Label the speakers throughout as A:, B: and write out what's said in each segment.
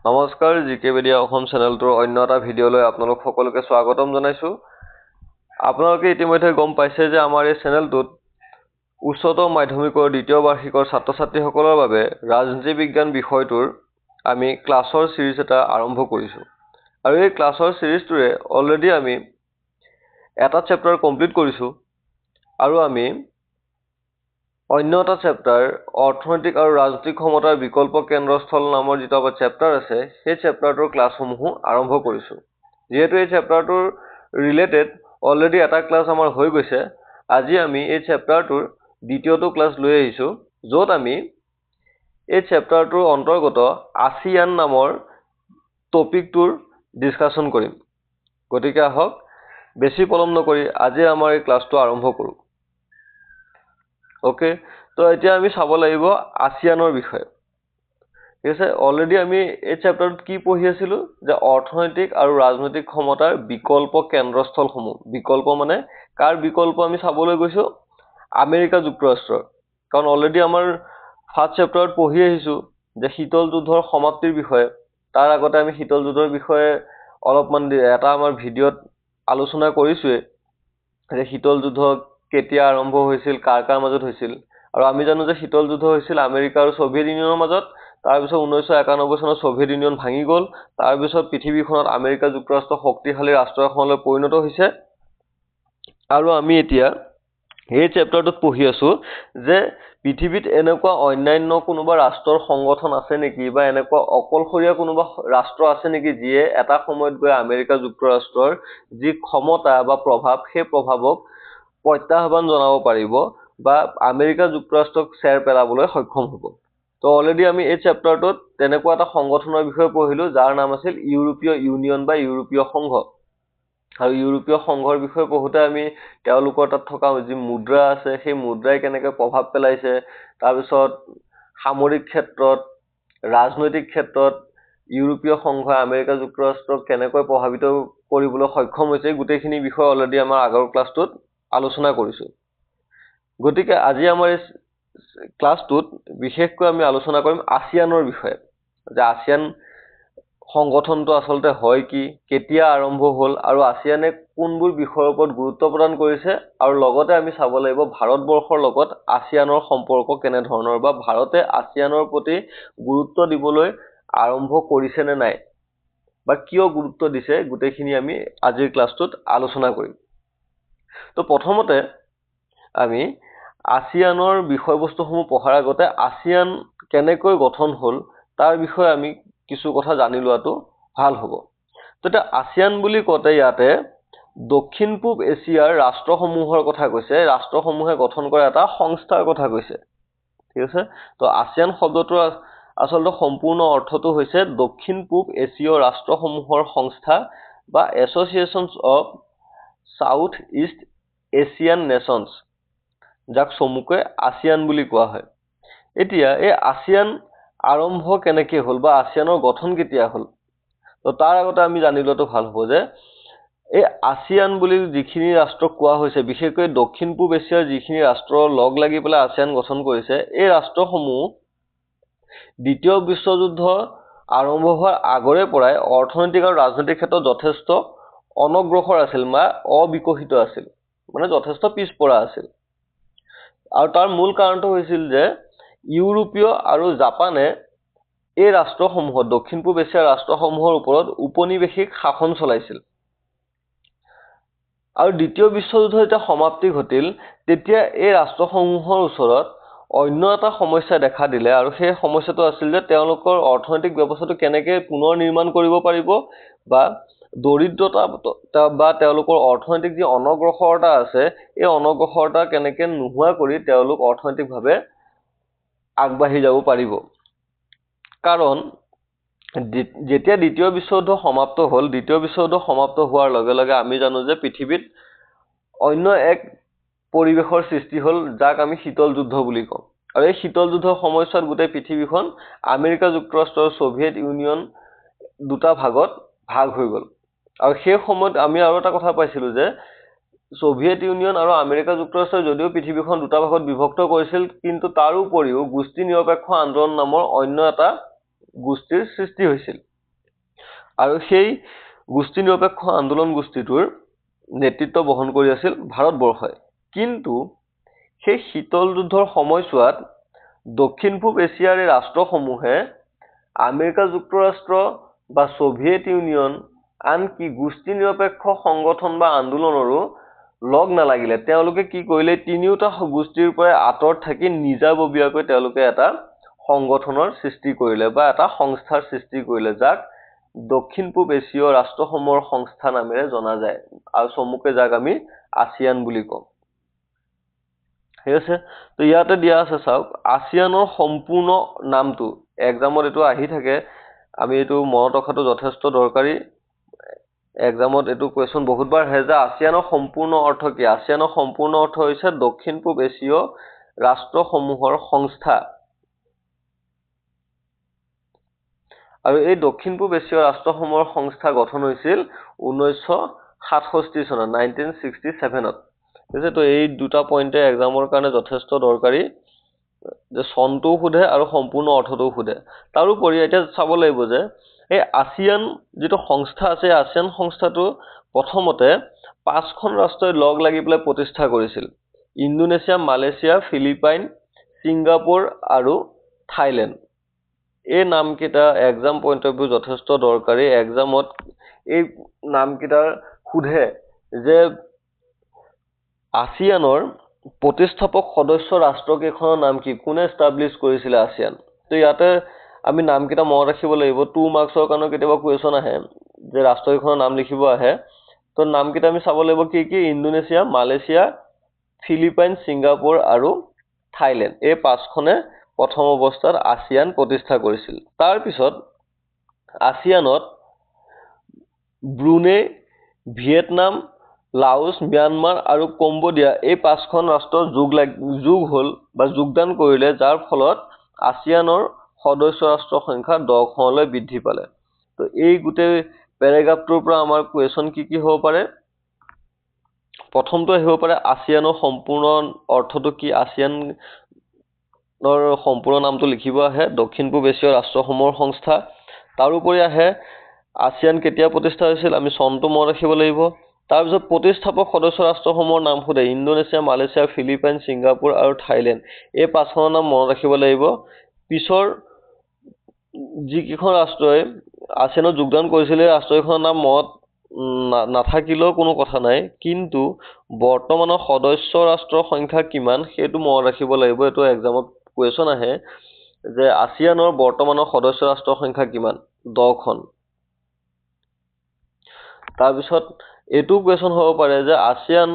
A: নমস্কাৰ জিকেবিডিয়া অসম চেনেলটোৰ অন্য এটা ভিডিঅ'লৈ আপোনালোক সকলোকে স্বাগতম জনাইছো। আপোনালোকে ইতিমধ্যে গম পাইছে যে আমাৰ এই চেনেলটোত উচ্চতৰ মাধ্যমিকৰ দ্বিতীয় বাৰ্ষিকৰ ছাত্ৰ-ছাত্ৰীসকলৰ বাবে ৰাজনীতি বিজ্ঞান বিষয়টোৰ আমি ক্লাছৰ সিৰিজ এটা আৰম্ভ কৰিছো। আৰু এই ক্লাছৰ সিৰিজটোৰে অলৰেডি আমি এটা চেপ্টাৰ কমপ্লিট কৰিছো আৰু আমি অন্য এটা চেপ্টাৰ অৰ্থনৈতিক আৰু ৰাজনৈতিক ক্ষমতাৰ বিকল্প কেন্দ্ৰস্থল নামৰ যেটো এটা চেপ্টাৰ আছে সেই চেপ্টাৰটোৰ ক্লাছসমূহ আৰম্ভ কৰিছো। যেহেতু এই চেপ্টাৰটোৰ ৰিলেটেড অলৰেডি এটা ক্লাছ আমাৰ হৈ গৈছে, আজি আমি এই চেপ্টাৰটোৰ দ্বিতীয়টো ক্লাছ লৈ আহিছো, য'ত আমি এই চেপ্টাৰটোৰ অন্তৰ্গত ASEAN নামৰ টপিকটোৰ ডিসকাশন কৰিম। গতিকে আহক বেছি পলম নকৰি আজি আমাৰ এই ক্লাছটো আৰম্ভ কৰো। ওকে, তো এতিয়া আমি চাব লাগিব ASEANৰ বিষয়ে। ঠিক আছে, অলৰেডি আমি এই চেপ্টাৰটোত কি পঢ়ি আছিলো যে অৰ্থনৈতিক আৰু ৰাজনৈতিক ক্ষমতাৰ বিকল্প কেন্দ্ৰস্থলসমূহ। বিকল্প মানে কাৰ বিকল্প আমি চাবলৈ গৈছো? আমেৰিকা যুক্তৰাষ্ট্ৰৰ। কাৰণ অলৰেডি আমাৰ ফাৰ্ষ্ট চেপ্টাৰত পঢ়ি আহিছো যে শীতল যুদ্ধৰ সমাপ্তিৰ বিষয়ে। তাৰ আগতে আমি শীতল যুদ্ধৰ বিষয়ে অলপমান এটা আমাৰ ভিডিঅ'ত আলোচনা কৰিছোৱে যে শীতল যুদ্ধ কেতিয়া আৰম্ভ হৈছিল, কাৰ কাৰ মাজত হৈছিল। আৰু আমি জানো যে শীতল যুদ্ধ হৈছিল আমেৰিকা আৰু সোভিয়েত ইউনিয়নৰ মাজত। তাৰপিছত 1991 চনত সোভিয়েত ইউনিয়ন ভাঙি গ'ল। তাৰপিছত পৃথিৱীখনত আমেৰিকা যুক্তৰাষ্ট্ৰ শক্তিশালী ৰাষ্ট্ৰ এখনলৈ পৰিণত হৈছে। আৰু আমি এতিয়া এই চেপ্টাৰটোত পঢ়ি আছো যে পৃথিৱীত এনেকুৱা অন্যান্য কোনোবা ৰাষ্ট্ৰৰ সংগঠন আছে নেকি বা এনেকুৱা অকলশৰীয়া কোনোবা ৰাষ্ট্ৰ আছে নেকি যিয়ে এটা সময়ত গৈ আমেৰিকা যুক্তৰাষ্ট্ৰৰ যি ক্ষমতা বা প্ৰভাৱ সেই প্ৰভাৱক প্ৰত্যাহ্বান জনাব পাৰিব বা আমেৰিকা যুক্তৰাষ্ট্ৰক চেৰ পেলাবলৈ সক্ষম হ'ব। তো অলৰেডি আমি এই চেপ্টাৰটোত তেনেকুৱা এটা সংগঠনৰ বিষয়ে পঢ়িলো যাৰ নাম আছিল ইউৰোপীয় ইউনিয়ন বা ইউৰোপীয় সংঘ। আৰু ইউৰোপীয় সংঘৰ বিষয়ে পঢ়োতে আমি তেওঁলোকৰ তাত থকা যি মুদ্ৰা আছে সেই মুদ্ৰাই কেনেকৈ প্ৰভাৱ পেলাইছে, তাৰপিছত সামৰিক ক্ষেত্ৰত, ৰাজনৈতিক ক্ষেত্ৰত ইউৰোপীয় সংঘই আমেৰিকা যুক্তৰাষ্ট্ৰক কেনেকৈ প্ৰভাৱিত কৰিবলৈ সক্ষম হৈছে, গোটেইখিনি বিষয় অলৰেডি আমাৰ আগৰ ক্লাছটোত আলোচনা কৰিছো। গতিকে আজি আমাৰ এই ক্লাছটোত বিশেষকৈ আমি আলোচনা কৰিম ASEANৰ বিষয়ে। যে ASEAN সংগঠনটো আচলতে হয় কি, কেতিয়া আৰম্ভ হ'ল আৰু ASEANে কোনবোৰ বিষয়ৰ ওপৰত গুৰুত্ব প্ৰদান কৰিছে, আৰু লগতে আমি চাব লাগিব ভাৰতবৰ্ষৰ লগত ASEANৰ সম্পৰ্ক কেনেধৰণৰ বা ভাৰতে ASEANৰ প্ৰতি গুৰুত্ব দিবলৈ আৰম্ভ কৰিছে নে নাই বা কিয় গুৰুত্ব দিছে, গোটেইখিনি আমি আজিৰ ক্লাছটোত আলোচনা কৰিম। তো প্ৰথমতে আমি ASEANৰ বিষয়বস্তুসমূহ পঢ়াৰ আগতে ASEAN কেনেকৈ গঠন হ'ল তাৰ বিষয়ে আমি কিছু কথা জানি লোৱাটো ভাল হ'ব। তো এটা ASEAN বুলি কওঁতে ইয়াতে দক্ষিণ পূব এছিয়াৰ ৰাষ্ট্ৰসমূহৰ কথা কৈছে, ৰাষ্ট্ৰসমূহে গঠন কৰা এটা সংস্থাৰ কথা কৈছে। ঠিক আছে, তো ASEAN শব্দটোৰ আচলতে সম্পূৰ্ণ অৰ্থটো হৈছে দক্ষিণ পূব এছীয় ৰাষ্ট্ৰসমূহৰ সংস্থা বা associations of south east Asian nations, যাক চমুকৈ ASEAN বুলি কোৱা হয়। এতিয়া এই ASEAN আৰম্ভ কেনেকৈ হ'ল বা ASEANৰ গঠন কেতিয়া হ'ল, তো তাৰ আগতে আমি জানি লোৱাটো ভাল হ'ব যে এই ASEAN বুলি যিখিনি ৰাষ্ট্ৰক কোৱা হৈছে, বিশেষকৈ দক্ষিণ পূব এছিয়াৰ যিখিনি ৰাষ্ট্ৰ লগ লাগি পেলাই ASEAN গঠন কৰিছে, এই ৰাষ্ট্ৰসমূহ দ্বিতীয় বিশ্বযুদ্ধ আৰম্ভ হোৱাৰ আগৰে পৰাই অৰ্থনৈতিক আৰু ৰাজনৈতিক ক্ষেত্ৰত যথেষ্ট অনগ্ৰসৰ আছিল বা অবিকশিত আছিল, মানে যথেষ্ট পিছপৰা আছিল। আৰু তাৰ মূল কাৰণটো হৈছিল যে ইউৰোপীয় আৰু জাপানে এই ৰাষ্ট্ৰসমূহত দক্ষিণ পূব এছিয়াৰ ৰাষ্ট্ৰসমূহৰ ওপৰত উপনিৱেশিক শাসন চলাইছিল। আৰু দ্বিতীয় বিশ্বযুদ্ধ যেতিয়া সমাপ্তি ঘটিল তেতিয়া এই ৰাষ্ট্ৰসমূহৰ ওচৰত অন্য এটা সমস্যা দেখা দিলে, আৰু সেই সমস্যাটো আছিল যে তেওঁলোকৰ অৰ্থনৈতিক ব্যৱস্থাটো কেনেকৈ পুনৰ নিৰ্মাণ কৰিব পাৰিব বা দৰিদ্ৰতা বা তেওঁলোকৰ অৰ্থনৈতিক যি অনগ্ৰসৰতা আছে এই অনগ্ৰসৰতা কেনেকৈ নোহোৱা কৰি তেওঁলোক অৰ্থনৈতিকভাৱে আগবাঢ়ি যাব পাৰিব। কাৰণ যেতিয়া দ্বিতীয় বিশ্বযুদ্ধ সমাপ্ত হ'ল, দ্বিতীয় বিশ্বযুদ্ধ সমাপ্ত হোৱাৰ লগে লগে আমি জানো যে পৃথিৱীত অন্য এক পৰিৱেশৰ সৃষ্টি হ'ল যাক আমি শীতল যুদ্ধ বুলি কওঁ। আৰু এই শীতল যুদ্ধৰ সময়ছোৱাত গোটেই পৃথিৱীখন আমেৰিকা যুক্তৰাষ্ট্ৰ আৰু সোভিয়েত ইউনিয়ন দুটা ভাগত ভাগ হৈ গ'ল। আৰু সেই সময়ত আমি আৰু এটা কথা পাইছিলো যে সোভিয়েত ইউনিয়ন আৰু আমেৰিকা যুক্তৰাষ্ট্ৰই যদিও পৃথিৱীখন দুটা ভাগত বিভক্ত কৰিছিল, কিন্তু তাৰ উপৰিও গোষ্ঠী নিৰপেক্ষ আন্দোলন নামৰ অন্য এটা গোষ্ঠীৰ সৃষ্টি হৈছিল। আৰু সেই গোষ্ঠী নিৰপেক্ষ আন্দোলন গোষ্ঠীটোৰ নেতৃত্ব বহন কৰি আছিল ভাৰতবৰ্ষই। কিন্তু সেই শীতল যুদ্ধৰ সময়ছোৱাত দক্ষিণ পূব এছিয়াৰ এই ৰাষ্ট্ৰসমূহে আমেৰিকা যুক্তৰাষ্ট্ৰ বা ছোভিয়েট ইউনিয়ন আনকি গোষ্ঠী নিৰপেক্ষ সংগঠন বা আন্দোলনৰো লগ নালাগিলে। তেওঁলোকে কি কৰিলে, তিনিওটা গোষ্ঠীৰ পৰা আঁতৰত থাকি নিজাববীয়াকৈ তেওঁলোকে এটা সংগঠনৰ সৃষ্টি কৰিলে বা এটা সংস্থাৰ সৃষ্টি কৰিলে, যাক দক্ষিণ পূব এছীয় ৰাষ্ট্ৰসমূহৰ সংস্থা নামেৰে জনা যায়, আৰু চমুকৈ যাক আমি আছিয়ান বুলি কওঁ। ঠিক আছে, তো ইয়াতে দিয়া আছে চাওক, আছিয়ানৰ সম্পূৰ্ণ নামটো এক্সামত এইটো আহি থাকে, আমি এইটো মনত ৰখাটো যথেষ্ট দৰকাৰী। এক্সামত এইটো কুৱেশ্যন বহুতবাৰ আহে যে আছিয়ানৰ সম্পূৰ্ণ অৰ্থ কি। আছিয়ানৰ সম্পূৰ্ণ অৰ্থ হৈছে দক্ষিণ পূব এছীয় ৰাষ্ট্ৰসমূহৰ সংস্থা। আৰু এই দক্ষিণ পূব এছীয় ৰাষ্ট্ৰসমূহৰ সংস্থা গঠন হৈছিল 1967 চনত, 1967ত। তো এই দুটা পইণ্টে এক্সামৰ কাৰণে যথেষ্ট দৰকাৰী, যে চনটোও সোধে আৰু সম্পূৰ্ণ অৰ্থটোও সোধে। তাৰোপৰি এতিয়া চাব লাগিব যে এই আছিয়ান যিটো সংস্থা আছে, আছিয়ান সংস্থাটো প্ৰথমতে 5খন ৰাষ্ট্ৰই লগ লাগি পেলাই প্ৰতিষ্ঠা কৰিছিল: ইণ্ডোনেছিয়া, মালয়েছিয়া, ফিলিপাইন, ছিংগাপুৰ আৰু থাইলেণ্ড। এই নামকেইটা এক্সাম পইণ্ট অফ ভিউ যথেষ্ট দৰকাৰী। এক্সামত এই নামকেইটাৰ সোধে যে আছিয়ানৰ প্ৰতিষ্ঠাপক সদস্য ৰাষ্ট্ৰকেইখনৰ নাম কি, কোনে এষ্টাব্লিছ কৰিছিলে আছিয়ান। তো ইয়াতে আমি নামকেইটা মনত ৰাখিব লাগিব। 2 মাৰ্কছৰ কাৰণে কেতিয়াবা কুৱেশ্যন আহে যে ৰাষ্ট্ৰকেইখনৰ নাম লিখিব আহে, তো নামকেইটা আমি চাব লাগিব কি কি: ইণ্ডোনেছিয়া, মালয়েছিয়া, ফিলিপাইন, ছিংগাপুৰ আৰু থাইলেণ্ড। এই 5খনে প্ৰথম অৱস্থাত আছিয়ান প্ৰতিষ্ঠা কৰিছিল। তাৰপিছত আছিয়ানত ব্ৰুনেই, ভিয়েটনাম, লাওছ, ম্যানমাৰ আৰু কম্বোডিয়া এই 5খন ৰাষ্ট্ৰ যোগ হ'ল বা যোগদান কৰিলে, যাৰ ফলত আছিয়ানৰ সদস্য ৰাষ্ট্ৰৰ সংখ্যা 10খনলৈ বৃদ্ধি পালে। তো এই গোটেই পেৰাগ্ৰাফটোৰ পৰা আমাৰ কুৱেশ্যন কি কি হ'ব পাৰে। প্ৰথমটো আহিব পাৰে আছিয়ানৰ সম্পূৰ্ণ অৰ্থটো কি। আছিয়ানৰ সম্পূৰ্ণ নামটো লিখিব আহে, দক্ষিণ পূব এছীয় ৰাষ্ট্ৰসমূহৰ সংস্থা। তাৰোপৰি আহে আছিয়ান কেতিয়া প্ৰতিষ্ঠা হৈছিল, আমি চনটো মনত ৰাখিব লাগিব। তাৰপিছত প্ৰতিষ্ঠাপক সদস্য ৰাষ্ট্ৰসমূহৰ নাম সোধে: ইণ্ডোনেছিয়া, মালয়েছিয়া, ফিলিপাইন, ছিংগাপুৰ আৰু থাইলেণ্ড। এই 5খনৰ নাম মনত ৰাখিব লাগিব। পিছৰ যিকেইখন ৰাষ্ট্ৰই আছিয়ানত যোগদান কৰিছিলে, ৰাষ্ট্ৰকেইখনৰ নাম মনত নাথাকিলেও কোনো কথা নাই, কিন্তু বৰ্তমানৰ সদস্য ৰাষ্ট্ৰৰ সংখ্যা কিমান সেইটো মনত ৰাখিব লাগিব। এইটো এক্সামত কুৱেশ্যন আহে যে আছিয়ানৰ বৰ্তমানৰ সদস্য ৰাষ্ট্ৰৰ সংখ্যা কিমান, 10খন। তাৰপিছত এইটো কুৱেশ্যন হ'ব পাৰে যে আছিয়ান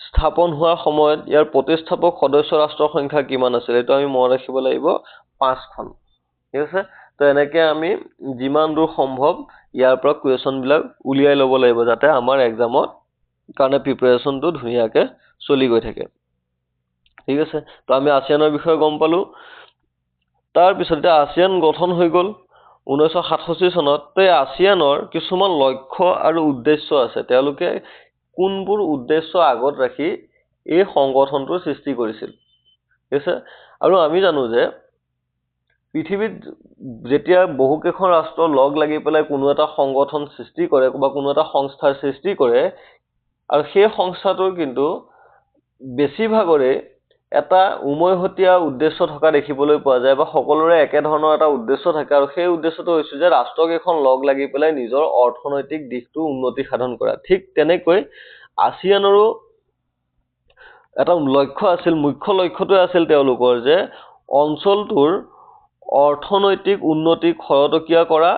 A: স্থাপন হোৱাৰ সময়ত ইয়াৰ প্ৰতিষ্ঠাপক সদস্য ৰাষ্ট্ৰৰ সংখ্যা কিমান আছিল। এইটো আমি মনত ৰাখিব লাগিব, 5খন। ঠিক আছে, তো এনেকৈ আমি যিমান দূৰ সম্ভৱ ইয়াৰ পৰা কুৱেশ্যনবিলাক উলিয়াই ল'ব লাগিব, যাতে আমাৰ এক্সামত কাৰণে প্ৰিপেৰেশ্যনটো ধুনীয়াকৈ চলি গৈ থাকে। ঠিক আছে, তো আমি আছিয়ানৰ বিষয়ে গম পালোঁ। তাৰপিছত এতিয়া আছিয়ান গঠন হৈ গ'ল 1967 চনত। তো এই আছিয়ানৰ কিছুমান লক্ষ্য আৰু উদ্দেশ্য আছে। তেওঁলোকে কোনবোৰ উদ্দেশ্য আগত ৰাখি এই সংগঠনটোৰ সৃষ্টি কৰিছিল। ঠিক আছে, আৰু আমি জানো যে পৃথিৱীত যেতিয়া বহুকেইখন ৰাষ্ট্ৰ লগ লাগি পেলাই কোনো এটা সংগঠন সৃষ্টি কৰে বা কোনো এটা সংস্থাৰ সৃষ্টি কৰে, আৰু সেই সংস্থাটোৰ কিন্তু বেছিভাগৰে এটা উমৈহতীয়া উদ্দেশ্য থকা দেখিবলৈ পোৱা যায়, বা সকলোৰে একেধৰণৰ এটা উদ্দেশ্য থাকে। আৰু সেই উদ্দেশ্যটো হৈছে যে ৰাষ্ট্ৰকেইখন লগ লাগি পেলাই নিজৰ অৰ্থনৈতিক দিশটো উন্নতি সাধন কৰা। ঠিক তেনেকৈ আছিয়ানৰো এটা লক্ষ্য আছিল। মুখ্য লক্ষ্যটোৱে আছিল তেওঁলোকৰ যে অঞ্চলটোৰ অৰ্থনৈতিক উন্নতি খৰতকীয়া কৰা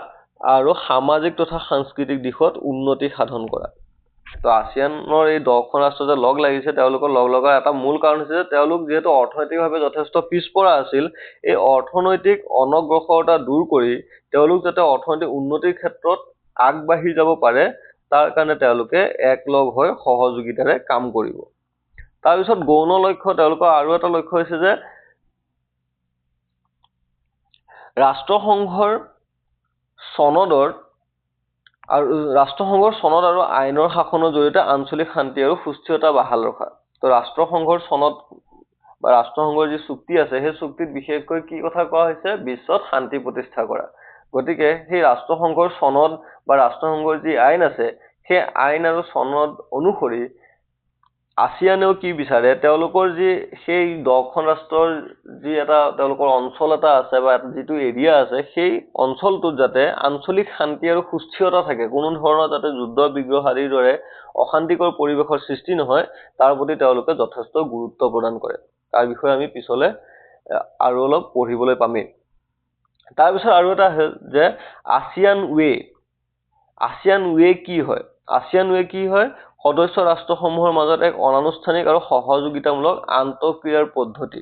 A: আৰু সামাজিক তথা সাংস্কৃতিক দিশত উন্নতি সাধন কৰা। তো আছিয়ানৰ এই 10খন ৰাষ্ট্ৰ যে লগ লাগিছে, তেওঁলোকৰ লগ লগাৰ এটা মূল কাৰণ হৈছে যে তেওঁলোক যিহেতু অৰ্থনৈতিকভাৱে যথেষ্ট পিছপৰা আছিল, এই অৰ্থনৈতিক অনগ্ৰসৰতা দূৰ কৰি তেওঁলোক যাতে অৰ্থনৈতিক উন্নতিৰ ক্ষেত্ৰত আগবাঢ়ি যাব পাৰে, তাৰ কাৰণে তেওঁলোকে একলগ হৈ সহযোগিতাৰে কাম কৰিব। তাৰপিছত গৌণ লক্ষ্য, তেওঁলোকৰ আৰু এটা লক্ষ্য হৈছে যে ৰাষ্ট্ৰসংঘৰ চনদ আৰু আইনৰ শাসনৰ জৰিয়তে আঞ্চলিক শান্তি আৰু সুস্থিৰতা বাহাল ৰখা। তো ৰাষ্ট্ৰসংঘৰ চনদ বা ৰাষ্ট্ৰসংঘৰ যি চুক্তি আছে, সেই চুক্তিত বিশেষকৈ কি কথা কোৱা হৈছে? বিশ্বত শান্তি প্ৰতিষ্ঠা কৰা। গতিকে সেই ৰাষ্ট্ৰসংঘৰ চনদ বা ৰাষ্ট্ৰসংঘৰ যি আইন আছে সেই আইন আৰু চনদ অনুসৰি আছিয়ানেও কি বিচাৰে, তেওঁলোকৰ যি সেই 10খন ৰাষ্ট্ৰৰ যি এটা তেওঁলোকৰ অঞ্চল এটা আছে বা যিটো এৰিয়া আছে, সেই অঞ্চলটোত যাতে আঞ্চলিক শান্তি আৰু সুস্থিৰতা থাকে, কোনো ধৰণৰ যাতে যুদ্ধ বিগ্ৰহ আদিৰ দৰে অশান্তিকৰ পৰিৱেশৰ সৃষ্টি নহয়, তাৰ প্ৰতি তেওঁলোকে যথেষ্ট গুৰুত্ব প্ৰদান কৰে। তাৰ বিষয়ে আমি পিছলে আৰু অলপ পঢ়িবলৈ পামেই। তাৰপিছত আৰু এটা যে আছিয়ান ৱে। আছিয়ান ৱে কি হয়? আছিয়ান ৱে কি হয়? সদস্য ৰাষ্ট্ৰসমূহৰ মাজত এক অনানুষ্ঠানিক আৰু সহযোগিতামূলক আন্তঃক্ৰিয়াৰ পদ্ধতি।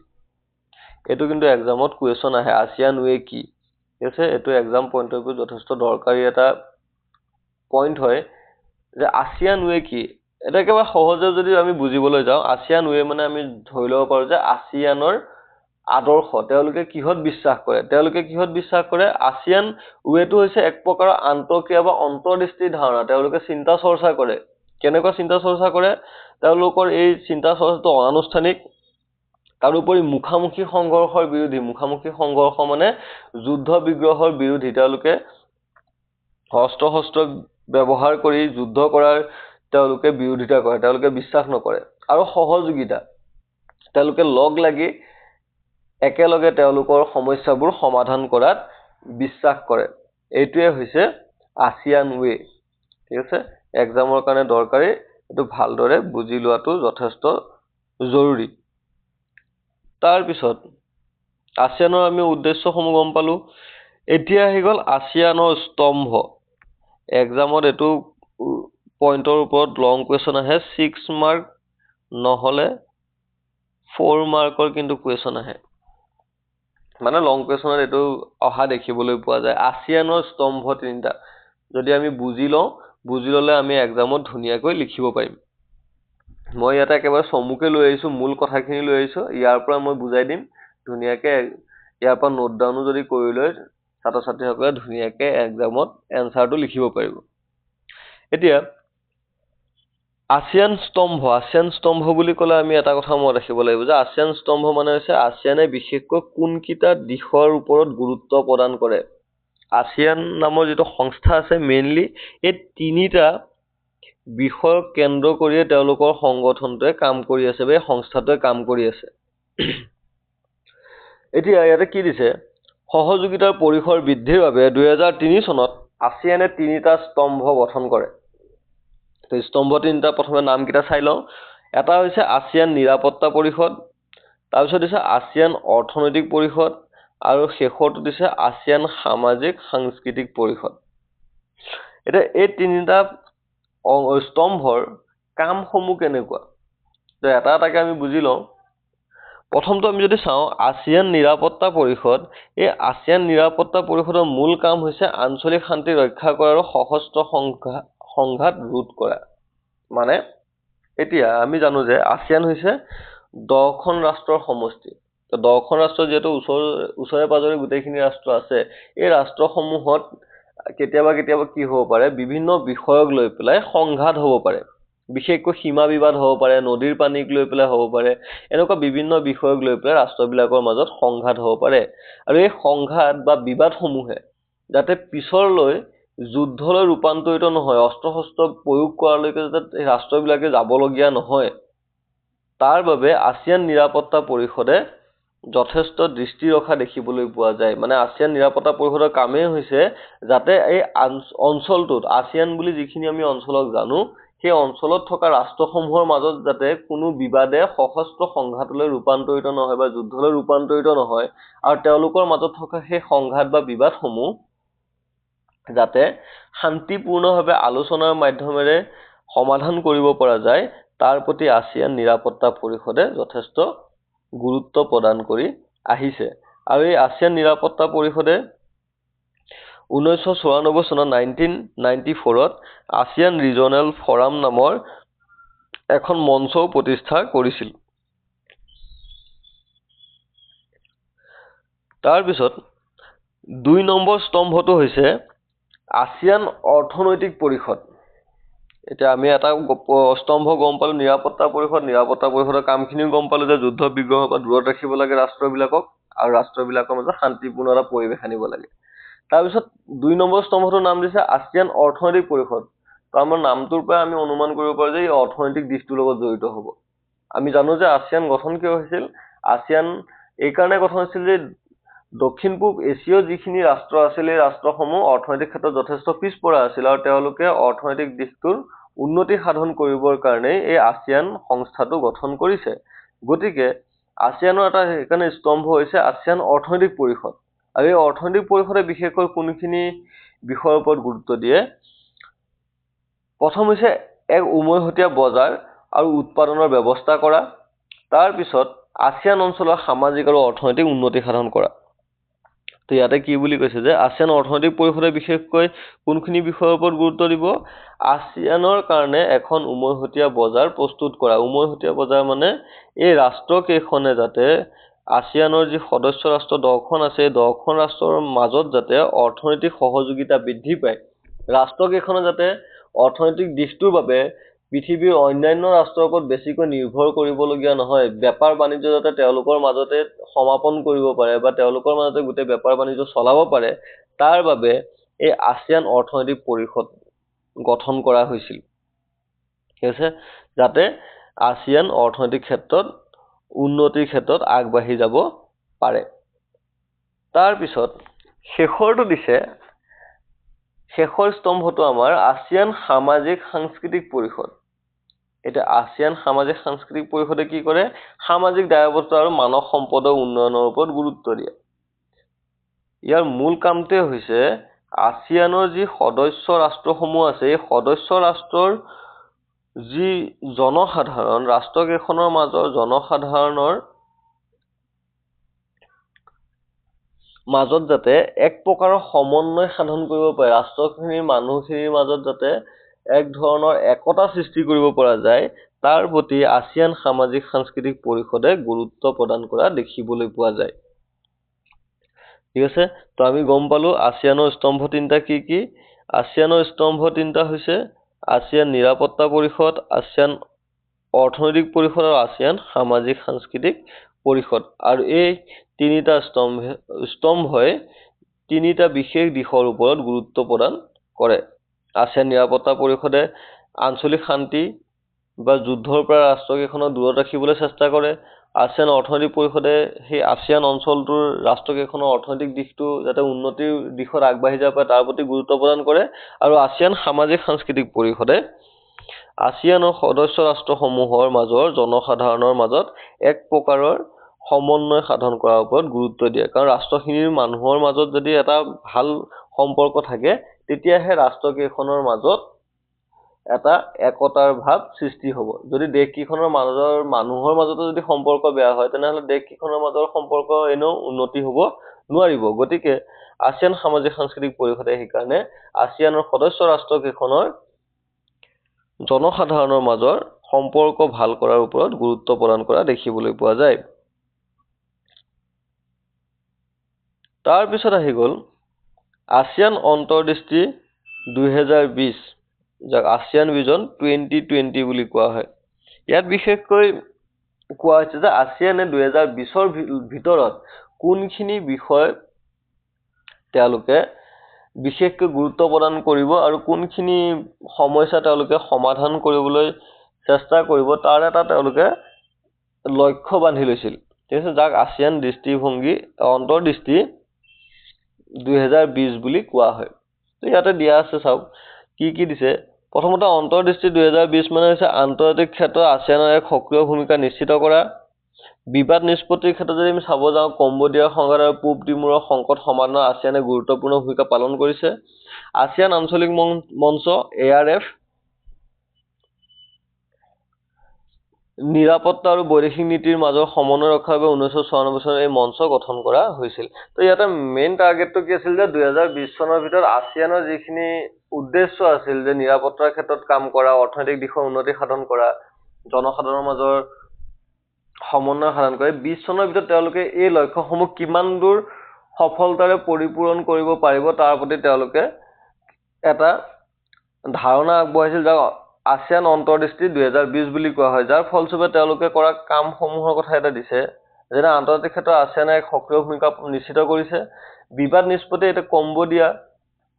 A: এইটো কিন্তু এক্সামত কুৱেশ্যন আহে, আছিয়ান ৱে কি? ঠিক আছে, এইটো এক্সাম পইণ্ট অফ ভিউ যথেষ্ট দৰকাৰী এটা পইণ্ট হয় যে আছিয়ান ৱে কি। এটা একেবাৰে সহজে যদি আমি বুজিবলৈ যাওঁ, আছিয়ান ৱে মানে আমি ধৰি ল'ব পাৰোঁ যে আছিয়ানৰ আদৰ্শ, তেওঁলোকে কিহত বিশ্বাস কৰে? তেওঁলোকে কিহত বিশ্বাস কৰে? আছিয়ান ৱেটো হৈছে এক প্ৰকাৰৰ আন্তঃক্ৰিয়া বা অন্তৰ্দৃষ্টিৰ ধাৰণা। তেওঁলোকে চিন্তা চৰ্চা কৰে। কেনেকুৱা চিন্তা চৰ্চা কৰে? তেওঁলোকৰ এই চিন্তা চৰ্চাটো অনানুষ্ঠানিক, তাৰোপৰি মুখামুখি সংঘৰ্ষৰ বিৰোধী। মুখামুখি সংঘৰ্ষ মানে যুদ্ধ বিগ্ৰহৰ বিৰোধী। তেওঁলোকে অস্ত্ৰ ব্যৱহাৰ কৰি যুদ্ধ কৰাৰ তেওঁলোকে বিৰোধিতা কৰে, তেওঁলোকে বিশ্বাস নকৰে। আৰু সহযোগিতা, তেওঁলোকে লগ লাগি একেলগে তেওঁলোকৰ সমস্যাবোৰ সমাধান কৰাত বিশ্বাস কৰে। এইটোৱে হৈছে আছিয়ান ৱে। ঠিক আছে, এক্সামৰ কাৰণে দৰকাৰী, এইটো ভালদৰে বুজি লোৱাটো যথেষ্ট জৰুৰী। তাৰপিছত আছিয়ানৰ আমি উদ্দেশ্যসমূহ গম পালো। এতিয়া আহি গ'ল আছিয়ানৰ স্তম্ভ। এক্সামত এইটো পইণ্টৰ ওপৰত লং কুৱেশ্যন আহে, 6 মাৰ্ক নহ'লে 4 মাৰ্কৰ কিন্তু কুৱেশ্যন আহে। মানে লং কুৱেশ্যনত এইটো অহা দেখিবলৈ পোৱা যায়। আছিয়ানৰ স্তম্ভ 3টা যদি আমি বুজি ল'লে আমি এক্সামত ধুনীয়াকৈ লিখিব পাৰিম। মই ইয়াতে একেবাৰে চমুকে লৈ আহিছোঁ, মূল কথাখিনি লৈ আহিছোঁ। ইয়াৰ পৰা মই বুজাই দিম ধুনীয়াকৈ। ইয়াৰ পৰা নোট ডাউনো যদি কৰি লয় ছাত্ৰ ছাত্ৰীসকলে ধুনীয়াকৈ এক্সামত এনচাৰটো লিখিব পাৰিব। এতিয়া আছিয়ান স্তম্ভ বুলি ক'লে আমি এটা কথা মনত ৰাখিব লাগিব যে আছিয়ান স্তম্ভ মানে হৈছে আছিয়ানে বিশেষকৈ কোনকেইটা দিশৰ ওপৰত গুৰুত্ব প্ৰদান কৰে। আছিয়ান নামৰ যিটো সংস্থা আছে, মেইনলি এই 3টা বিষয়ক কেন্দ্ৰ কৰিয়ে তেওঁলোকৰ সংগঠনটোৱে কাম কৰি আছে বা এই সংস্থাটোৱে কাম কৰি আছে। এতিয়া ইয়াতে কি দিছে? সহযোগিতাৰ পৰিসৰ বৃদ্ধিৰ বাবে 2003 চনত আছিয়ানে 3টা স্তম্ভ গঠন কৰে। তো স্তম্ভ 3টা প্ৰথমে নামকেইটা চাই লওঁ। এটা হৈছে আছিয়ান নিৰাপত্তা পৰিষদ, তাৰপিছত দিছে আছিয়ান অৰ্থনৈতিক পৰিষদ, আৰু শেষৰটো দিছে আছিয়ান সামাজিক সাংস্কৃতিক পৰিষদ। এতিয়া এই 3টা স্তম্ভৰ কামসমূহ কেনেকুৱা? তো এটা এটাকে আমি বুজি লওঁ। প্ৰথমটো আমি যদি চাওঁ আছিয়ান নিৰাপত্তা পৰিষদ, এই আছিয়ান নিৰাপত্তা পৰিষদৰ মূল কাম হৈছে আঞ্চলিক শান্তি ৰক্ষা কৰা আৰু সশস্ত্ৰ সংঘাত ৰোধ কৰা। মানে এতিয়া আমি জানো যে আছিয়ান হৈছে 10খন ৰাষ্ট্ৰৰ সমষ্টি। তো 10খন ৰাষ্ট্ৰ যিহেতু ওচৰে পাজৰে গোটেইখিনি ৰাষ্ট্ৰ আছে, এই ৰাষ্ট্ৰসমূহত কেতিয়াবা কি হ'ব পাৰে, বিভিন্ন বিষয়ক লৈ পেলাই সংঘাত হ'ব পাৰে। বিশেষকৈ সীমা বিবাদ হ'ব পাৰে, নদীৰ পানীক লৈ পেলাই হ'ব পাৰে, এনেকুৱা বিভিন্ন বিষয়ক লৈ পেলাই ৰাষ্ট্ৰবিলাকৰ মাজত সংঘাত হ'ব পাৰে। আৰু এই সংঘাত বা বিবাদসমূহে যাতে পিছলৈ যুদ্ধলৈ ৰূপান্তৰিত নহয়, অস্ত্ৰ প্ৰয়োগ কৰালৈকে যাতে ৰাষ্ট্ৰবিলাকে যাবলগীয়া নহয়, তাৰ বাবে আছিয়ান নিৰাপত্তা পৰিষদে যথেষ্ট দৃষ্টি ৰখা দেখিবলৈ পোৱা যায়। মানে আছিয়ান নিৰাপত্তা পৰিষদৰ কামেই হৈছে যাতে এই অঞ্চলটোত, আছিয়ান বুলি যিখিনি আমি অঞ্চলক জানো, সেই অঞ্চলত থকা ৰাষ্ট্ৰসমূহৰ মাজত যাতে কোনো বিবাদে সশস্ত্ৰ সংঘাতলৈ ৰূপান্তৰিত নহয় বা যুদ্ধলৈ ৰূপান্তৰিত নহয়, আৰু তেওঁলোকৰ মাজত থকা সেই সংঘাত বা বিবাদসমূহ যাতে শান্তিপূৰ্ণভাৱে আলোচনাৰ মাধ্যমেৰে সমাধান কৰিব পৰা যায়, তাৰ প্ৰতি আছিয়ান নিৰাপত্তা পৰিষদে যথেষ্ট গুৰুত্ব প্ৰদান কৰি আহিছে। আৰু এই আছিয়ান নিৰাপত্তা পৰিষদে 1994 চনত 1994ত আছিয়ান ৰিজনেল ফৰাম নামৰ এখন মঞ্চও প্ৰতিষ্ঠা কৰিছিল। তাৰপিছত 2 নম্বৰ স্তম্ভটো হৈছে আছিয়ান অৰ্থনৈতিক পৰিষদ। এতিয়া আমি এটা স্তম্ভ গম পালো, নিৰাপত্তা পৰিষদৰ কামখিনিও গম পালো যে যুদ্ধ বিগ্ৰহৰ পৰা দূৰত ৰাখিব লাগে ৰাষ্ট্ৰবিলাকক, আৰু ৰাষ্ট্ৰবিলাকৰ মাজত শান্তিপূৰ্ণ এটা পৰিৱেশ আনিব লাগে। তাৰপিছত 2 নম্বৰ স্তম্ভটোৰ নাম দিছে আছিয়ান অৰ্থনৈতিক পৰিষদ। তো আমাৰ নামটোৰ পৰা আমি অনুমান কৰিব পাৰোঁ যে এই অৰ্থনৈতিক দিশটোৰ লগত জড়িত হ'ব। আমি জানো যে আছিয়ান গঠন কিয় হৈছিল? আছিয়ান এইকাৰণে গঠন হৈছিল যে দক্ষিণ পূব এছীয় যিখিনি ৰাষ্ট্ৰ আছিল এই ৰাষ্ট্ৰসমূহ অৰ্থনৈতিক ক্ষেত্ৰত যথেষ্ট পিছপৰা আছিল আৰু তেওঁলোকে অৰ্থনৈতিক দিশটোৰ উন্নতি সাধন কৰিবৰ কাৰণে এই আছিয়ান সংস্থাটো গঠন কৰিছে। গতিকে আছিয়ানৰ এটা সেইকাৰণে স্তম্ভ হৈছে আছিয়ান অৰ্থনৈতিক পৰিষদ। আৰু এই অৰ্থনৈতিক পৰিষদে বিশেষকৈ কোনখিনি বিষয়ৰ ওপৰত গুৰুত্ব দিয়ে? প্ৰথম হৈছে এক উমৈহতীয়া বজাৰ আৰু উৎপাদনৰ ব্যৱস্থা কৰা। তাৰপিছত আছিয়ান অঞ্চলৰ সামাজিক আৰু অৰ্থনৈতিক উন্নতি সাধন কৰা। তো ইয়াতে কি বুলি কৈছে যে আছিয়ান অৰ্থনৈতিক পৰিষদে বিশেষকৈ কোনখিনি বিষয়ৰ ওপৰত গুৰুত্ব দিব? আছিয়ানৰ কাৰণে এখন উমৈহতীয়া বজাৰ প্ৰস্তুত কৰা। উমৈহতীয়া বজাৰ মানে এই ৰাষ্ট্ৰকেইখনে যাতে আছিয়ানৰ যি সদস্য ৰাষ্ট্ৰ 10খন আছে এই 10খন ৰাষ্ট্ৰৰ মাজত যাতে অৰ্থনৈতিক সহযোগিতা বৃদ্ধি পায়, ৰাষ্ট্ৰকেইখনে যাতে অৰ্থনৈতিক দিশটোৰ বাবে পৃথিৱীৰ অন্যান্য ৰাষ্ট্ৰৰ ওপৰত বেছিকৈ নিৰ্ভৰ কৰিবলগীয়া নহয়, বেপাৰ বাণিজ্য যাতে তেওঁলোকৰ মাজতে সমাপন কৰিব পাৰে বা তেওঁলোকৰ মাজতে গোটেই বেপাৰ বাণিজ্য চলাব পাৰে, তাৰ বাবে এই আছিয়ান অৰ্থনৈতিক পৰিষদ গঠন কৰা হৈছিল। ঠিক আছে, যাতে আছিয়ান অৰ্থনৈতিক ক্ষেত্ৰত উন্নতিৰ ক্ষেত্ৰত আগবাঢ়ি যাব পাৰে। তাৰপিছত শেষৰটো দিছে, শেষৰ স্তম্ভটো আমাৰ আছিয়ান সামাজিক সাংস্কৃতিক পৰিষদ। এতিয়া আছিয়ান সামাজিক সাংস্কৃতিক পৰিষদে কি কৰে? সামাজিক দায়বদ্ধ আৰু মানৱ সম্পদৰ উন্নয়নৰ ওপৰত গুৰুত্ব দিয়ে। ইয়াৰ মূল কামটোৱে হৈছে আছিয়ানৰ যি সদস্য ৰাষ্ট্ৰসমূহ আছে এই সদস্য ৰাষ্ট্ৰৰ যি জনসাধাৰণ, ৰাষ্ট্ৰকেইখনৰ মাজৰ জনসাধাৰণৰ মাজত যাতে এক প্ৰকাৰৰ সমন্বয় সাধন কৰিব পাৰে, ৰাষ্ট্ৰখিনিৰ মানুহখিনিৰ মাজত যাতে এক ধৰণৰ একতা সৃষ্টি কৰিব পৰা যায়, তাৰ প্ৰতি আছিয়ান সামাজিক সাংস্কৃতিক পৰিষদে গুৰুত্ব প্ৰদান কৰা দেখিবলৈ পোৱা যায়। ঠিক আছে, তো আমি গম পালো আছিয়ানৰ স্তম্ভ তিনিটা কি কি। আছিয়ানৰ স্তম্ভ তিনিটা হৈছে আছিয়ান নিৰাপত্তা পৰিষদ, আছিয়ান অৰ্থনৈতিক পৰিষদ আৰু আছিয়ান সামাজিক সাংস্কৃতিক পৰিষদ। আৰু এই তিনিটা স্তম্ভই তিনিটা বিশেষ দিশৰ ওপৰত গুৰুত্ব প্ৰদান কৰে। আছিয়ান নিৰাপত্তা পৰিষদে আঞ্চলিক শান্তি বা যুদ্ধৰ পৰা ৰাষ্ট্ৰকেইখনক দূৰত ৰাখিবলৈ চেষ্টা কৰে। আছিয়ান অৰ্থনৈতিক পৰিষদে সেই আছিয়ান অঞ্চলটোৰ ৰাষ্ট্ৰকেইখনৰ অৰ্থনৈতিক দিশটো যাতে উন্নতিৰ দিশত আগবাঢ়ি যাব পাৰে তাৰ প্ৰতি গুৰুত্ব প্ৰদান কৰে। আৰু আছিয়ান সামাজিক সাংস্কৃতিক পৰিষদে আছিয়ানৰ সদস্য ৰাষ্ট্ৰসমূহৰ মাজৰ জনসাধাৰণৰ মাজত এক প্ৰকাৰৰ সমন্বয় সাধন কৰাৰ ওপৰত গুৰুত্ব দিয়ে। কাৰণ ৰাষ্ট্ৰখিনিৰ মানুহৰ মাজত যদি এটা ভাল সম্পৰ্ক থাকে তেতিয়াহে ৰাষ্ট্ৰকেইখনৰ মাজত এটা একতাৰ ভাৱ সৃষ্টি হ'ব। যদি দেশকেইখনৰ মানুহৰ মাজতো যদি সম্পৰ্ক বেয়া হয় তেনেহ'লে দেশকেইখনৰ মাজৰ সম্পৰ্ক এনেও উন্নতি হ'ব নোৱাৰিব। গতিকে আছিয়ান সামাজিক সাংস্কৃতিক পৰিষদে সেইকাৰণে আছিয়ানৰ সদস্য ৰাষ্ট্ৰকেইখনৰ জনসাধাৰণৰ মাজৰ সম্পৰ্ক ভাল কৰাৰ ওপৰত গুৰুত্ব প্ৰদান কৰা দেখিবলৈ পোৱা যায়। তাৰপিছত আহি গ'ল আছিয়ান অন্তৰ্দৃষ্টি 2020, যাক আছিয়ান ভিজন 2020 বুলি কোৱা হয়। ইয়াত বিশেষকৈ কোৱা হৈছে যে আছিয়ানে 2020ৰ ভিতৰত কোনখিনি বিষয় তেওঁলোকে বিশেষকৈ গুৰুত্ব প্ৰদান কৰিব আৰু কোনখিনি সমস্যা তেওঁলোকে সমাধান কৰিবলৈ চেষ্টা কৰিব তাৰ এটা তেওঁলোকে লক্ষ্য বান্ধি লৈছিল। ঠিক আছে, যাক আছিয়ান দৃষ্টিভংগী অন্তৰ্দৃষ্টি 2020 বুলি কোৱা হয়। তো ইয়াতে দিয়া আছে, চাওক কি কি দিছে। প্ৰথমতে অন্তৰ্দৃষ্টি 2020 মানে হৈছে আন্তৰ্জাতিক ক্ষেত্ৰত আছিয়ানৰ এক সক্ৰিয় ভূমিকা নিশ্চিত কৰা। বিবাদ নিষ্পত্তিৰ ক্ষেত্ৰত যদি আমি চাব যাওঁ কম্বোডিয়াৰ সংঘাত আৰু পূব তিমুৰৰ সংকট সমাধানত আছিয়ানে গুৰুত্বপূৰ্ণ ভূমিকা পালন কৰিছে। আছিয়ান আঞ্চলিক মঞ্চ ARF নিৰাপত্তা আৰু বৈদেশিক নীতিৰ মাজৰ সমন্বয় ৰখাৰ বাবে 1994 চনত এই মঞ্চ গঠন কৰা হৈছিল। তো ইয়াতে মেইন টাৰ্গেটটো কি আছিল যে 2020 চনৰ ভিতৰত আছিয়ানৰ যিখিনি উদ্দেশ্য আছিল যে নিৰাপত্তাৰ ক্ষেত্ৰত কাম কৰা, অৰ্থনৈতিক দিশৰ উন্নতি সাধন কৰা, জনসাধাৰণৰ মাজৰ সমন্বয় সাধন কৰে, 20 চনৰ ভিতৰত তেওঁলোকে এই লক্ষ্যসমূহ কিমান দূৰ সফলতাৰে পৰিপূৰণ কৰিব পাৰিব তাৰ প্ৰতি তেওঁলোকে এটা ধাৰণা আগবঢ়াইছিল, যাক আছিয়ান অন্তৰ্দৃষ্টি 2020 বুলি কোৱা হয়। যাৰ ফলস্বৰূপে তেওঁলোকে কৰা কামসমূহৰ কথা এটা দিছে যেনে আন্তৰ্জাতিক ক্ষেত্ৰত আছিয়ানে এক সক্ৰিয় ভূমিকা নিশ্চিত কৰিছে। বিবাদ নিষ্পত্তি এতিয়া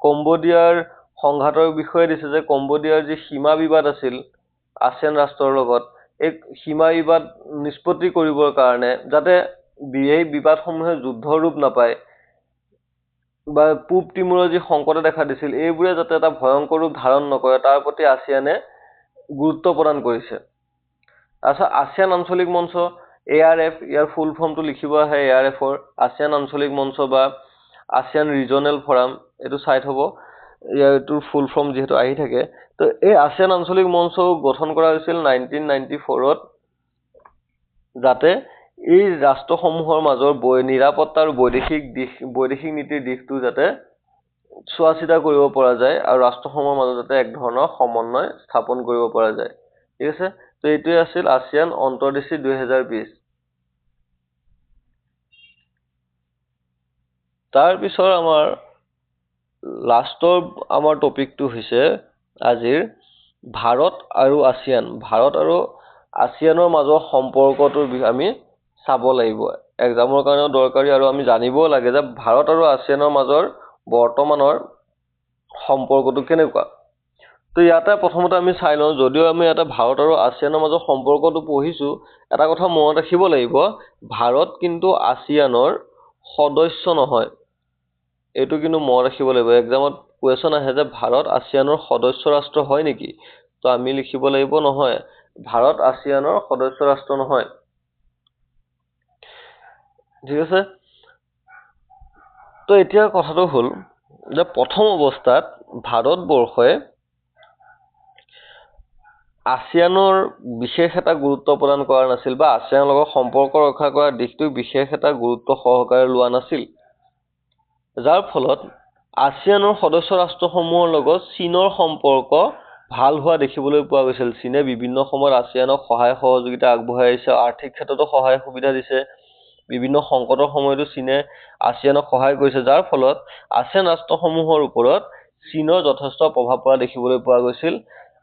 A: কম্বোডিয়াৰ সংঘাতৰ বিষয়ে দিছে যে কম্বোডিয়াৰ যি সীমা বিবাদ আছিল আছিয়ান ৰাষ্ট্ৰৰ লগত, এই সীমা বিবাদ নিষ্পত্তি কৰিবৰ কাৰণে যাতে এই বিবাদসমূহে যুদ্ধৰ ৰূপ নাপায় বা পূব তিমুৰৰ যি সংকটে দেখা দিছিল এইবোৰে যাতে এটা ভয়ংকৰ ৰূপ ধাৰণ নকৰে তাৰ প্ৰতি আছিয়ানে গুৰুত্ব প্ৰদান কৰিছে। তাৰপিছত আছিয়ান আঞ্চলিক মঞ্চ ARF, ইয়াৰ ফুল ফৰ্মটো লিখিব আহে ARFৰ, আছিয়ান আঞ্চলিক মঞ্চ বা আছিয়ান ৰিজনেল ফৰাম, এইটো চাই থব, ইয়াৰটোৰ ফুল ফৰ্ম যিহেতু আহি থাকে। তো এই আছিয়ান আঞ্চলিক মঞ্চ গঠন কৰা হৈছিল 1994ত, যাতে এই ৰাষ্ট্ৰসমূহৰ মাজৰ নিৰাপত্তা আৰু বৈদেশিক নীতিৰ দিশটো যাতে চোৱা চিতা কৰিব পৰা যায় আৰু ৰাষ্ট্ৰসমূহৰ মাজত যাতে এক ধৰণৰ সমন্বয় স্থাপন কৰিব পৰা যায়। ঠিক আছে, তো এইটোৱে আছিল আছিয়ান অন্তৰ্দৃষ্টি 2020। তাৰপিছৰ আমাৰ লাষ্টৰ আমাৰ টপিকটো হৈছে আজিৰ ভাৰত আৰু আছিয়ানৰ মাজৰ সম্পৰ্কটোৰ বিষয়ে আমি চাব লাগিব। এক্সামৰ কাৰণেও দৰকাৰী আৰু আমি জানিবও লাগে যে ভাৰত আৰু আছিয়ানৰ মাজৰ বৰ্তমানৰ সম্পৰ্কটো কেনেকুৱা। তো ইয়াতে প্ৰথমতে আমি চাই লওঁ, যদিও আমি এটা ভাৰত আৰু আছিয়ানৰ মাজৰ সম্পৰ্কটো পঢ়িছোঁ, এটা কথা মনত ৰাখিব লাগিব, ভাৰত কিন্তু আছিয়ানৰ সদস্য নহয়। এইটো কিন্তু মনত ৰাখিব লাগিব। এক্সামত কুৱেশ্যন আহে যে ভাৰত আছিয়ানৰ সদস্য ৰাষ্ট্ৰ হয় নেকি? তো আমি লিখিব লাগিব নহয়, ভাৰত আছিয়ানৰ সদস্য ৰাষ্ট্ৰ নহয়। ঠিক আছে, তো এতিয়া কথাটো হ'ল যে প্ৰথম অৱস্থাত ভাৰতবৰ্ষই আছিয়ানৰ বিশেষ এটা গুৰুত্ব প্ৰদান কৰা নাছিল বা আছিয়ানৰ লগত সম্পৰ্ক ৰক্ষা কৰাৰ দিশটো বিশেষ এটা গুৰুত্ব সহকাৰে লোৱা নাছিল, যাৰ ফলত আছিয়ানৰ সদস্য ৰাষ্ট্ৰসমূহৰ লগত চীনৰ সম্পৰ্ক ভাল হোৱা দেখিবলৈ পোৱা গৈছিল। চীনে বিভিন্ন সময়ত আছিয়ানক সহায় সহযোগিতা আগবঢ়াই আহিছে, আৰ্থিক ক্ষেত্ৰতো সহায় সুবিধা দিছে, বিভিন্ন সংকটৰ সময়তো চীনে আছিয়ানক সহায় কৰিছে, যাৰ ফলত আছিয়ান ৰাষ্ট্ৰসমূহৰ ওপৰত চীনৰ যথেষ্ট প্ৰভাৱ পৰা দেখিবলৈ পোৱা গৈছিল।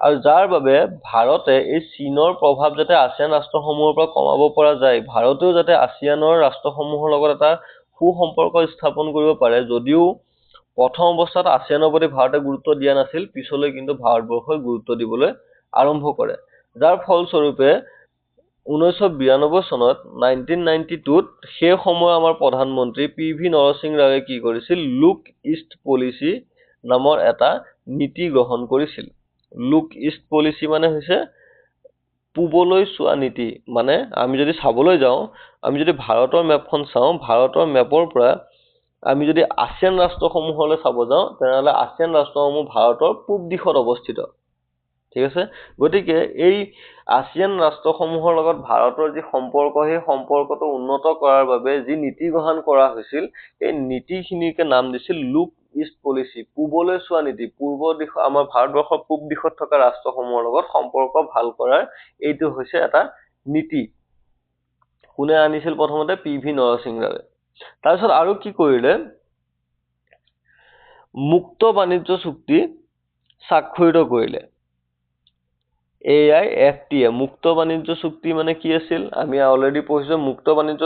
A: আৰু যাৰ বাবে ভাৰতে এই চীনৰ প্ৰভাৱ যাতে আছিয়ান ৰাষ্ট্ৰসমূহৰ পৰা কমাব পৰা যায়, ভাৰতেও যাতে আছিয়ানৰ ৰাষ্ট্ৰসমূহৰ লগত এটা সুসম্পৰ্ক স্থাপন কৰিব পাৰে, যদিও প্ৰথম অৱস্থাত আছিয়ানৰ প্ৰতি ভাৰতে গুৰুত্ব দিয়া নাছিল, পিছলৈ কিন্তু ভাৰতবৰ্ষই গুৰুত্ব দিবলৈ আৰম্ভ কৰে, যাৰ ফলস্বৰূপে 1992 চনত 1992ত সেই সময়ৰ আমাৰ প্ৰধানমন্ত্ৰী PV নৰসিংহ ৰাৱে কি কৰিছিল, লুক ইষ্ট পলিচি নামৰ এটা নীতি গ্ৰহণ কৰিছিল। লুক ইষ্ট পলিচি মানে হৈছে পূবলৈ চোৱা নীতি। মানে আমি যদি চাবলৈ যাওঁ, আমি যদি ভাৰতৰ মেপখন চাওঁ, ভাৰতৰ মেপৰ পৰা আমি যদি আছিয়ান ৰাষ্ট্ৰসমূহলৈ চাব যাওঁ, তেনেহ'লে আছিয়ান ৰাষ্ট্ৰসমূহ ভাৰতৰ পূব দিশত অৱস্থিত। ঠিক আছে, গতিকে এই আছিয়ান ৰাষ্ট্ৰসমূহৰ লগত ভাৰতৰ যি সম্পৰ্ক, সেই সম্পৰ্কটো উন্নত কৰাৰ বাবে যি নীতি গ্ৰহণ কৰা হৈছিল, এই নীতিখিনিকে নাম দিছিল লুক ইষ্ট পলিচি, পূবলৈ চোৱা নীতি। পূৰ্ব দিশ, আমাৰ ভাৰতবৰ্ষৰ পূব দিশত থকা ৰাষ্ট্ৰসমূহৰ লগত সম্পৰ্ক ভাল কৰাৰ এইটো হৈছে এটা নীতি। কোনে আনিছিল? প্ৰথমতে PV নৰসিংহ ৰাৱে। তাৰপিছত আৰু কি কৰিলে, মুক্ত বাণিজ্য চুক্তি স্বাক্ষৰিত কৰিলে। AIFTA, মুক্ত বাণিজ্য চুক্তি মানে কি আছিল? আমি অলৰেডি পঢ়িছো, মুক্ত বাণিজ্য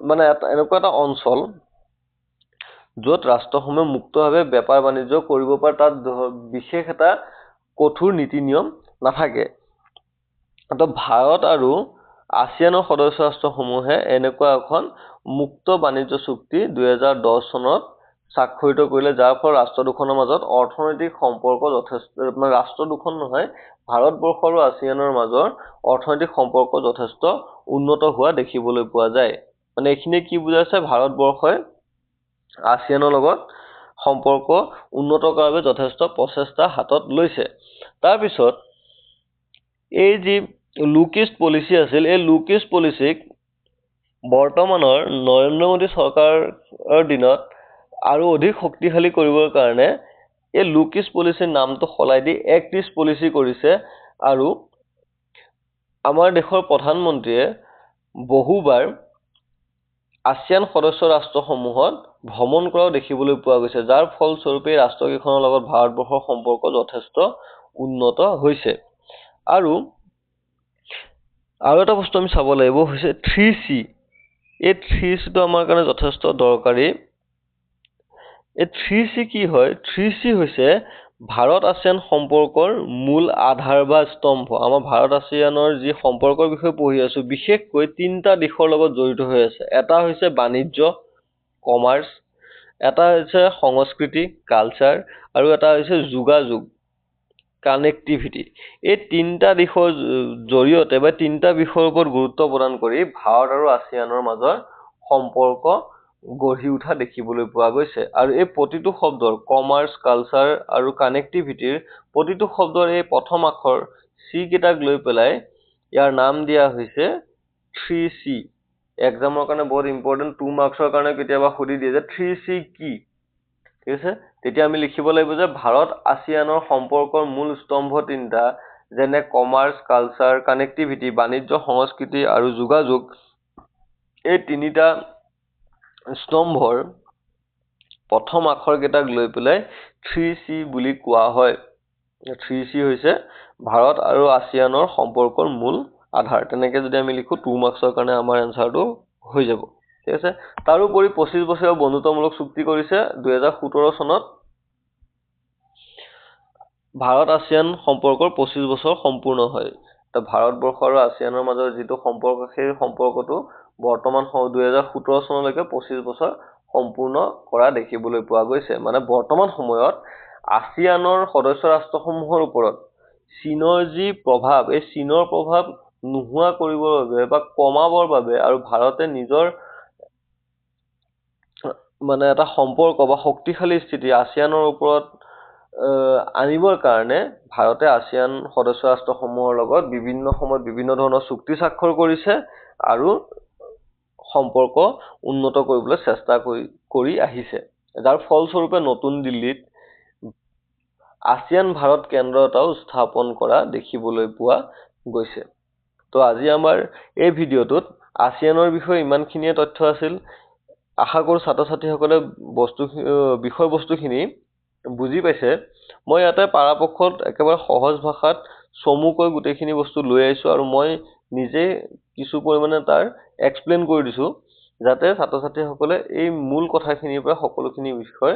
A: মানে এনেকুৱা এটা অঞ্চল য'ত ৰাষ্ট্ৰসমূহে মুক্তভাৱে বেপাৰ বাণিজ্য কৰিব পাৰে, তাত বিশেষ এটা কঠোৰ নীতি নিয়ম নাথাকে। তো ভাৰত আৰু আছিয়ানৰ সদস্য ৰাষ্ট্ৰসমূহে এনেকুৱা এখন মুক্ত বাণিজ্য চুক্তি 2010 চনত স্বাক্ষৰিত কৰিলে, যাৰ ফলত ৰাষ্ট্ৰ দুখনৰ মাজত অৰ্থনৈতিক সম্পৰ্ক যথেষ্ট, মানে ৰাষ্ট্ৰ দুখন নহয়, ভাৰতবৰ্ষ আৰু আছিয়ানৰ মাজৰ অৰ্থনৈতিক সম্পৰ্ক যথেষ্ট উন্নত হোৱা দেখিবলৈ পোৱা যায়। মানে এইখিনি কি বুজাইছে, ভাৰতবৰ্ষই আছিয়ানৰ লগত সম্পৰ্ক উন্নত কৰাৰ বাবে যথেষ্ট প্ৰচেষ্টা হাতত লৈছে। তাৰপিছত এই যি লুক ইষ্ট পলিচি আছিল, এই লুক ইষ্ট পলিচিক বৰ্তমানৰ নৰেন্দ্ৰ মোদী চৰকাৰৰ দিনত আৰু অধিক শক্তিশালী কৰিবৰ কাৰণে এই লুক ইষ্ট পলিচিৰ নামটো সলাই দি এক্ট ইষ্ট পলিচি কৰিছে। আৰু আমাৰ দেশৰ প্ৰধানমন্ত্ৰীয়ে বহুবাৰ আছিয়ান সদস্য ৰাষ্ট্ৰসমূহত ভ্ৰমণ কৰাও দেখিবলৈ পোৱা গৈছে, যাৰ ফলস্বৰূপে ৰাষ্ট্ৰকেইখনৰ লগত ভাৰতবৰ্ষৰ সম্পৰ্ক যথেষ্ট উন্নত হৈছে। আৰু এটা বস্তু আমি চাব লাগিব হৈছে 3C। এই 3C আমাৰ কাৰণে যথেষ্ট দৰকাৰী। এই 3C কি হয়? 3C হৈছে ভাৰত আছিয়ান সম্পৰ্কৰ মূল আধাৰ বা স্তম্ভ। আমাৰ ভাৰত আছিয়ানৰ যি সম্পৰ্কৰ বিষয়ে পঢ়ি আছো, বিশেষকৈ 3টা দিশৰ লগত জড়িত হৈ আছে। এটা হৈছে বাণিজ্য, কমাৰ্চ, এটা হৈছে সংস্কৃতি, কালচাৰ, আৰু এটা হৈছে যোগাযোগ, কানেক্টিভিটি। এই 3টা দিশৰ জৰিয়তে বা 3টা বিষয়ৰ ওপৰত গুৰুত্ব প্ৰদান কৰি ভাৰত আৰু আছিয়ানৰ মাজৰ সম্পৰ্ক গঢ়ি উঠা দেখিবলৈ পোৱা গৈছে। আৰু এই প্ৰতিটো শব্দৰ, কমাৰ্চ, কালচাৰ আৰু কানেক্টিভিটিৰ প্ৰতিটো শব্দৰ এই প্ৰথম আখৰ চি কেইটাক লৈ পেলাই ইয়াৰ নাম দিয়া হৈছে 3C। এক্সামৰ কাৰণে বহুত ইম্পৰ্টেণ্ট, 2 মাৰ্কছৰ কাৰণে কেতিয়াবা সুধি দিয়ে যে 3C কি? ঠিক আছে, তেতিয়া আমি লিখিব লাগিব যে ভাৰত আছিয়ানৰ সম্পৰ্কৰ মূল স্তম্ভ 3টা, যেনে কমাৰ্চ, কালচাৰ, কানেক্টিভিটি, বাণিজ্য, সংস্কৃতি আৰু যোগাযোগ। এই 3টা স্তম্ভৰ প্ৰথম আখৰ কেইটাক লৈ পেলাই 3C বুলি কোৱা হয়। 3C হৈছে ভাৰত আৰু আছিয়ানৰ সম্পৰ্কৰ মূল আধাৰ। তেনেকে যদি আমি লিখো 2 মাৰ্কছৰ কাৰণে আমাৰ এনসাৰটো হৈ যাব। ঠিক আছে, তাৰোপৰি 25 বছৰীয়া বন্ধুত্বমূলক চুক্তি কৰিছে 2017 চনত। ভাৰত আছিয়ান সম্পৰ্কৰ 25 বছৰ সম্পূৰ্ণ হয়। ভাৰতবৰ্ষ আৰু আছিয়ানৰ মাজৰ যিটো সম্পৰ্ক, সেই সম্পৰ্কটো বৰ্তমান 2017 চনলৈকে 25 বছৰ সম্পূৰ্ণ কৰা দেখিবলৈ পোৱা গৈছে। মানে বৰ্তমান সময়ত আছিয়ানৰ সদস্য ৰাষ্ট্ৰসমূহৰ ওপৰত চীনৰ যি প্ৰভাৱ, এই চীনৰ প্ৰভাৱ নোহোৱা কৰিবৰ বাবে বা কমাবৰ বাবে আৰু ভাৰতে নিজৰ মানে এটা সম্পৰ্ক বা শক্তিশালী স্থিতি আছিয়ানৰ ওপৰত আনিবৰ কাৰণে ভাৰতে আছিয়ান সদস্য ৰাষ্ট্ৰসমূহৰ লগত বিভিন্ন সময়ত বিভিন্ন ধৰণৰ চুক্তি স্বাক্ষৰ কৰিছে আৰু সম্পৰ্ক উন্নত কৰিবলৈ চেষ্টা কৰি আহিছে। যাৰ ফলস্বৰূপে নতুন দিল্লীত আছিয়ান ভাৰত কেন্দ্ৰ এটাও স্থাপন কৰা দেখিবলৈ পোৱা গৈছে। তো আজি আমাৰ এই ভিডিঅ'টোত আছিয়ানৰ বিষয়ে ইমানখিনিয়ে তথ্য আছিল। আশা কৰোঁ ছাত্ৰ-ছাত্ৰীসকলে বিষয়বস্তুখিনি বুজি পাইছে। মই ইয়াতে পৰাপক্ষত একেবাৰে সহজ ভাষাত চমুকৈ গোটেইখিনি বস্তু লৈ আহিছোঁ আৰু মই নিজে কিছু পৰিমাণে তাৰ এক্সপ্লেইন কৰি দিছোঁ, যাতে ছাত্ৰ-ছাত্ৰীসকলে এই মূল কথাখিনিৰ পৰা সকলোখিনি বিষয়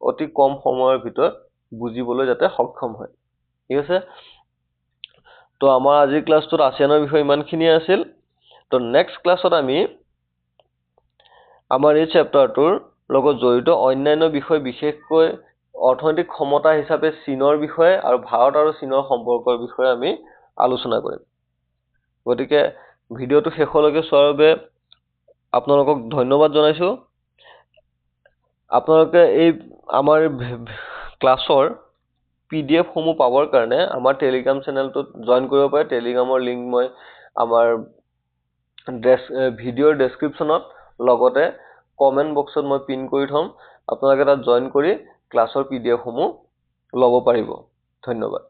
A: অতি কম সময়ৰ ভিতৰত বুজিবলৈ যাতে সক্ষম হয়। ঠিক আছে, তো আমাৰ আজিৰ ক্লাছটোত আছিয়ানৰ বিষয়ে ইমানখিনিয়ে আছিল। তো নেক্সট ক্লাছত আমি আমাৰ এই চেপ্টাৰটোৰ লগত জড়িত অন্যান্য বিষয়, বিশেষকৈ অৰ্থনৈতিক ক্ষমতা হিচাপে চীনৰ বিষয়ে আৰু ভাৰত আৰু চীনৰ সম্পৰ্কৰ বিষয়ে আমি আলোচনা কৰিম। গতিকে ভিডিঅ'টো শেষলৈকে চোৱাৰ বাবে আপোনালোকক ধন্যবাদ জনাইছোঁ। আপোনালোকে এই আমাৰ ক্লাছৰ PDF সমূহ পাবৰ কাৰণে আমাৰ টেলিগ্ৰাম চেনেলটোত জইন কৰিব পাৰে। টেলিগ্ৰামৰ লিংক মই আমাৰ ভিডিঅ'ৰ ডেছক্ৰিপশ্যনত লগতে কমেণ্ট বক্সত মই পিন কৰি থ'ম। আপোনালোকে তাত জইন কৰি ক্লাছৰ PDF সমূহ ল'ব পাৰিব। ধন্যবাদ।